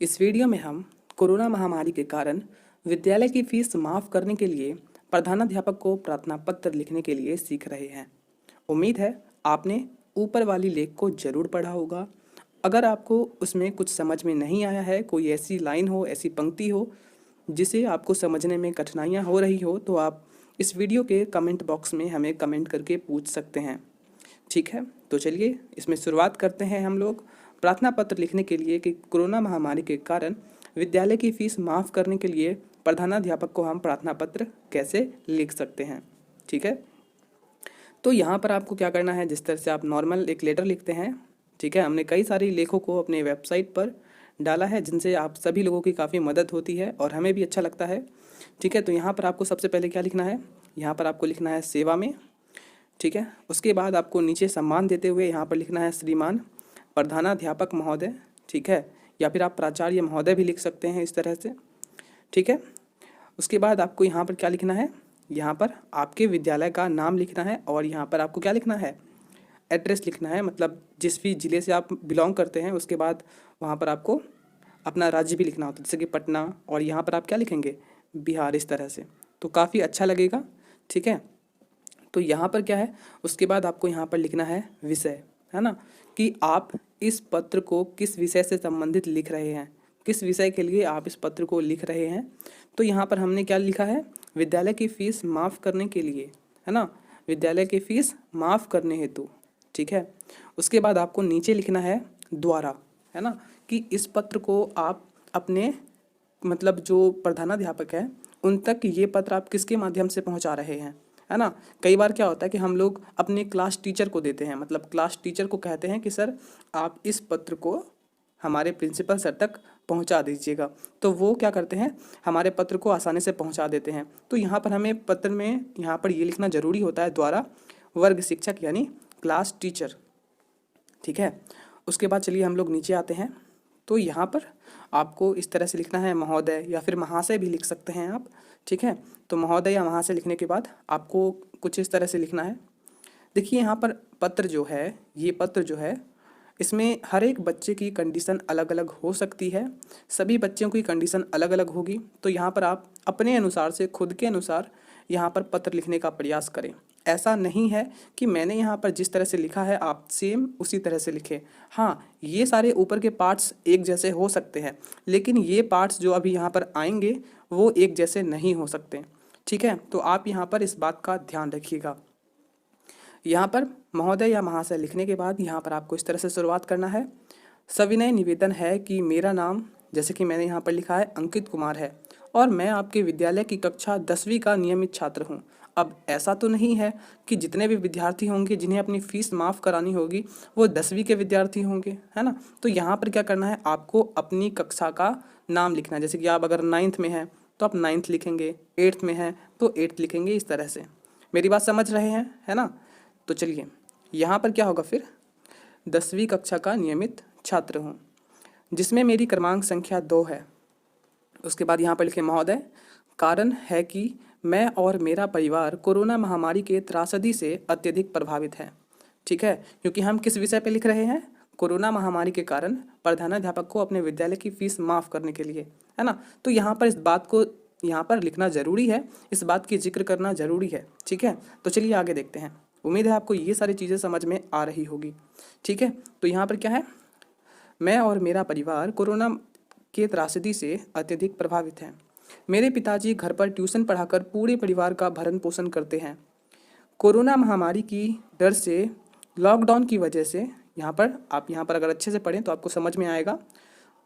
इस वीडियो में हम कोरोना महामारी के कारण विद्यालय की फीस माफ करने के लिए प्रधानाध्यापक को प्रार्थना पत्र लिखने के लिए सीख रहे हैं। उम्मीद है आपने ऊपर वाली लेख को जरूर पढ़ा होगा। अगर आपको उसमें कुछ समझ में नहीं आया है, कोई ऐसी लाइन हो, ऐसी पंक्ति हो जिसे आपको समझने में कठिनाइयाँ हो रही हो, तो आप इस वीडियो के कमेंट बॉक्स में हमें कमेंट करके पूछ सकते हैं। ठीक है, तो चलिए इसमें शुरुआत करते हैं हम लोग प्रार्थना पत्र लिखने के लिए कि कोरोना महामारी के कारण विद्यालय की फीस माफ़ करने के लिए प्रधानाध्यापक को हम प्रार्थना पत्र कैसे लिख सकते हैं। ठीक है, तो यहाँ पर आपको क्या करना है, जिस तरह से आप नॉर्मल एक लेटर लिखते हैं। ठीक है, हमने कई सारी लेखों को अपने वेबसाइट पर डाला है जिनसे आप सभी लोगों की काफ़ी मदद होती है और हमें भी अच्छा लगता है। ठीक है, तो यहाँ पर आपको सबसे पहले क्या लिखना है, यहाँ पर आपको लिखना है सेवा में। ठीक है, उसके बाद आपको नीचे सम्मान देते हुए यहाँ पर लिखना है श्रीमान प्रधानाध्यापक महोदय। ठीक है, या फिर आप प्राचार्य महोदय भी लिख सकते हैं इस तरह से। ठीक है, उसके बाद आपको यहाँ पर क्या लिखना है, यहाँ पर आपके विद्यालय का नाम लिखना है और यहाँ पर आपको क्या लिखना है, एड्रेस लिखना है, मतलब जिस भी ज़िले से आप बिलोंग करते हैं उसके बाद वहाँ पर आपको अपना राज्य भी लिखना होता है, जैसे कि पटना, और यहाँ पर आप क्या लिखेंगे, बिहार, इस तरह से। तो काफ़ी अच्छा लगेगा। ठीक है, तो यहाँ पर क्या है, उसके बाद आपको यहाँ पर लिखना है विषय, है ना, कि आप इस पत्र को किस विषय से संबंधित लिख रहे हैं, किस विषय के लिए आप इस पत्र को लिख रहे हैं। तो यहाँ पर हमने क्या लिखा है, विद्यालय की फीस माफ़ करने के लिए, है ना, विद्यालय की फीस माफ़ करने हेतु। ठीक है, उसके बाद आपको नीचे लिखना है द्वारा, है ना, कि इस पत्र को आप अपने मतलब जो प्रधानाध्यापक है उन तक ये पत्र आप किसके माध्यम से पहुंचा रहे हैं, है ना। कई बार क्या होता है कि हम लोग अपने क्लास टीचर को देते हैं, मतलब क्लास टीचर को कहते हैं कि सर आप इस पत्र को हमारे प्रिंसिपल सर तक पहुंचा दीजिएगा, तो वो क्या करते हैं, हमारे पत्र को आसानी से पहुंचा देते हैं। तो यहाँ पर हमें पत्र में यहाँ पर ये लिखना ज़रूरी होता है, द्वारा वर्ग शिक्षक यानी क्लास टीचर। ठीक है, उसके बाद चलिए हम लोग नीचे आते हैं। तो यहाँ पर आपको इस तरह से लिखना है महोदय, या फिर महाशय भी लिख सकते हैं आप। ठीक है, तो महोदय या महाशय लिखने के बाद आपको कुछ इस तरह से लिखना है। देखिए यहाँ पर पत्र जो है, ये पत्र जो है, इसमें हर एक बच्चे की कंडीशन अलग अलग हो सकती है, सभी बच्चों की कंडीशन अलग अलग होगी। तो यहाँ पर आप अपने अनुसार से, खुद के अनुसार यहाँ पर पत्र लिखने का प्रयास करें। ऐसा नहीं है कि मैंने यहाँ पर जिस तरह से लिखा है आप सेम उसी तरह से लिखें। हाँ, ये सारे ऊपर के पार्ट्स एक जैसे हो सकते हैं, लेकिन ये पार्ट्स जो अभी यहाँ पर आएंगे वो एक जैसे नहीं हो सकते। ठीक है, तो आप यहाँ पर इस बात का ध्यान रखिएगा। यहाँ पर महोदय या महाशय लिखने के बाद यहाँ पर आपको इस तरह से शुरुआत करना है। सविनय निवेदन है कि मेरा नाम, जैसे कि मैंने यहाँ पर लिखा है, अंकित कुमार है और मैं आपके विद्यालय की कक्षा 10वीं का नियमित छात्र हूँ। अब ऐसा तो नहीं है कि जितने भी विद्यार्थी होंगे जिन्हें अपनी फ़ीस माफ़ करानी होगी वो 10वीं के विद्यार्थी होंगे, है ना। तो यहाँ पर क्या करना है, आपको अपनी कक्षा का नाम लिखना है। जैसे कि आप अगर 9th में हैं तो आप 9th लिखेंगे, 8th में हैं तो 8th लिखेंगे, इस तरह से। मेरी बात समझ रहे हैं, है ना। तो चलिए यहाँ पर क्या होगा, फिर 10वीं कक्षा का नियमित छात्र हूँ जिसमें मेरी क्रमांक संख्या 2 है। उसके बाद यहाँ पर लिखे महोदय, कारण है कि मैं और मेरा परिवार कोरोना महामारी के त्रासदी से अत्यधिक प्रभावित है। ठीक है, क्योंकि हम किस विषय पे लिख रहे हैं, कोरोना महामारी के कारण प्रधानाध्यापक को अपने विद्यालय की फीस माफ़ करने के लिए, है ना। तो यहाँ पर इस बात को यहाँ पर लिखना ज़रूरी है, इस बात की जिक्र करना ज़रूरी है। ठीक है, तो चलिए आगे देखते हैं। उम्मीद है आपको ये सारी चीज़ें समझ में आ रही होगी। ठीक है, तो यहाँ पर क्या है, मैं और मेरा परिवार कोरोना के त्रासदी से अत्यधिक प्रभावित हैं। मेरे पिताजी घर पर ट्यूशन पढ़ाकर पूरे परिवार का भरण पोषण करते हैं। कोरोना महामारी की डर से, लॉकडाउन की वजह से, यहाँ पर आप यहाँ पर अगर अच्छे से पढ़ें तो आपको समझ में आएगा।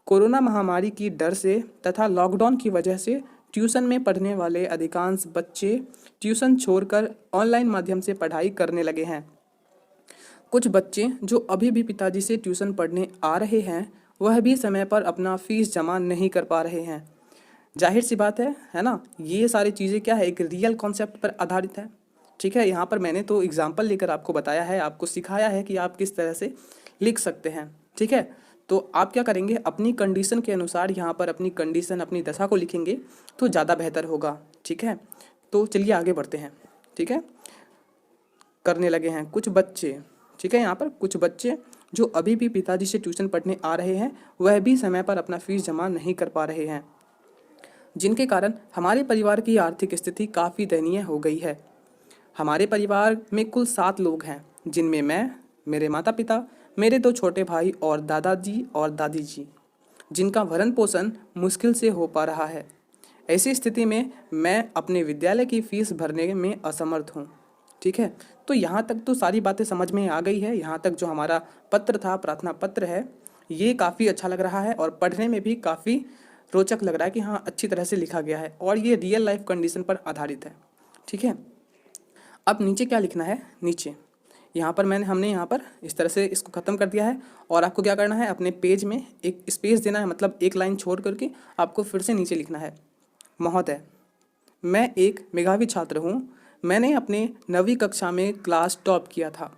कोरोना महामारी की डर से तथा लॉकडाउन की वजह से ट्यूशन में पढ़ने वाले अधिकांश बच्चे ट्यूशन छोड़कर ऑनलाइन माध्यम से पढ़ाई करने लगे हैं। कुछ बच्चे जो अभी भी पिताजी से ट्यूशन पढ़ने आ रहे हैं वह भी समय पर अपना फीस जमा नहीं कर पा रहे हैं। जाहिर सी बात है ना। ये सारी चीज़ें क्या है, एक रियल कॉन्सेप्ट पर आधारित है। ठीक है, यहाँ पर मैंने तो एग्जाम्पल लेकर आपको बताया है, आपको सिखाया है कि आप किस तरह से लिख सकते हैं। ठीक है, तो आप क्या करेंगे, अपनी कंडीशन के अनुसार यहाँ पर अपनी कंडीशन, अपनी दशा को लिखेंगे तो ज़्यादा बेहतर होगा। ठीक है, तो चलिए आगे बढ़ते हैं। ठीक है, करने लगे हैं कुछ बच्चे। ठीक है, यहाँ पर कुछ बच्चे जो अभी भी पिताजी से ट्यूशन पढ़ने आ रहे हैं वह भी समय पर अपना फीस जमा नहीं कर पा रहे हैं, जिनके कारण हमारे परिवार की आर्थिक स्थिति काफ़ी दयनीय हो गई है। हमारे परिवार में कुल 7 लोग हैं, जिनमें मैं, मेरे माता पिता, मेरे 2 छोटे भाई और दादाजी और दादी जी, जिनका भरण पोषण मुश्किल से हो पा रहा है। ऐसी स्थिति में मैं अपने विद्यालय की फीस भरने में असमर्थ हूँ। ठीक है, तो यहाँ तक तो सारी बातें समझ में आ गई है। यहाँ तक जो हमारा पत्र था, प्रार्थना पत्र है, ये काफ़ी अच्छा लग रहा है और पढ़ने में भी काफ़ी रोचक लग रहा है कि हाँ, अच्छी तरह से लिखा गया है और ये रियल लाइफ कंडीशन पर आधारित है। ठीक है, अब नीचे क्या लिखना है, नीचे यहाँ पर हमने यहाँ पर इस तरह से इसको ख़त्म कर दिया है और आपको क्या करना है, अपने पेज में एक स्पेस देना है, मतलब एक लाइन छोड़ करके आपको फिर से नीचे लिखना है। महोदय, मैं एक मेधावी छात्र हूँ। मैंने अपने 9वीं कक्षा में क्लास टॉप किया था।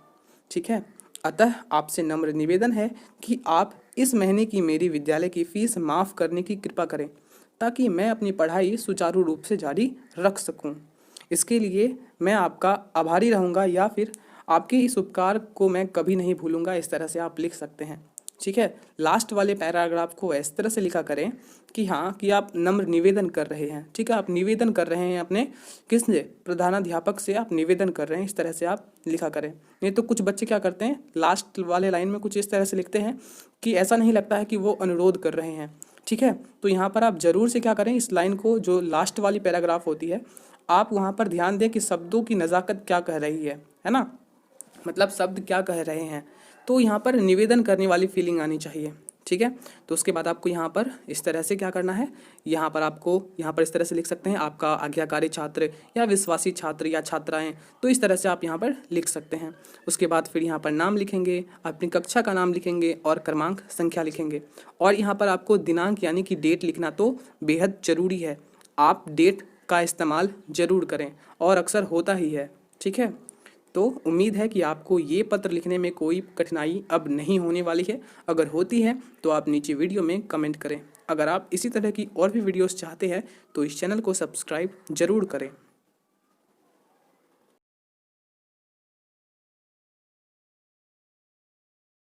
ठीक है, अतः आपसे नम्र निवेदन है कि आप इस महीने की मेरी विद्यालय की फ़ीस माफ़ करने की कृपा करें ताकि मैं अपनी पढ़ाई सुचारू रूप से जारी रख सकूं। इसके लिए मैं आपका आभारी रहूंगा या फिर आपके इस उपकार को मैं कभी नहीं भूलूंगा। इस तरह से आप लिख सकते हैं। ठीक है, लास्ट वाले पैराग्राफ को इस तरह से लिखा करें कि हाँ, कि आप नम्र निवेदन कर रहे हैं। ठीक है, आप निवेदन कर रहे हैं अपने किससे, प्रधानाध्यापक से आप निवेदन कर रहे हैं, इस तरह से आप लिखा करें। नहीं तो कुछ बच्चे क्या करते हैं, लास्ट वाले लाइन में कुछ इस तरह से लिखते हैं कि ऐसा नहीं लगता है कि वो अनुरोध कर रहे हैं। ठीक है, तो यहाँ पर आप ज़रूर से क्या करें, इस लाइन को, जो लास्ट वाली पैराग्राफ होती है, आप वहाँ पर ध्यान दें कि शब्दों की नज़ाकत क्या कह रही है ना, मतलब शब्द क्या कह रहे हैं। तो यहाँ पर निवेदन करने वाली फीलिंग आनी चाहिए। ठीक है, तो उसके बाद आपको यहाँ पर इस तरह से क्या करना है, यहाँ पर आपको यहाँ पर इस तरह से लिख सकते हैं, आपका आज्ञाकारी छात्र या विश्वासी छात्र या छात्राएं, तो इस तरह से आप यहाँ पर लिख सकते हैं। उसके बाद फिर यहाँ पर नाम लिखेंगे, अपनी कक्षा का नाम लिखेंगे और क्रमांक संख्या लिखेंगे। और यहाँ पर आपको दिनांक यानी कि डेट लिखना तो बेहद ज़रूरी है। आप डेट का इस्तेमाल ज़रूर करें और अक्सर होता ही है। ठीक है, तो उम्मीद है कि आपको ये पत्र लिखने में कोई कठिनाई अब नहीं होने वाली है। अगर होती है तो आप नीचे वीडियो में कमेंट करें। अगर आप इसी तरह की और भी वीडियोस चाहते हैं तो इस चैनल को सब्सक्राइब ज़रूर करें।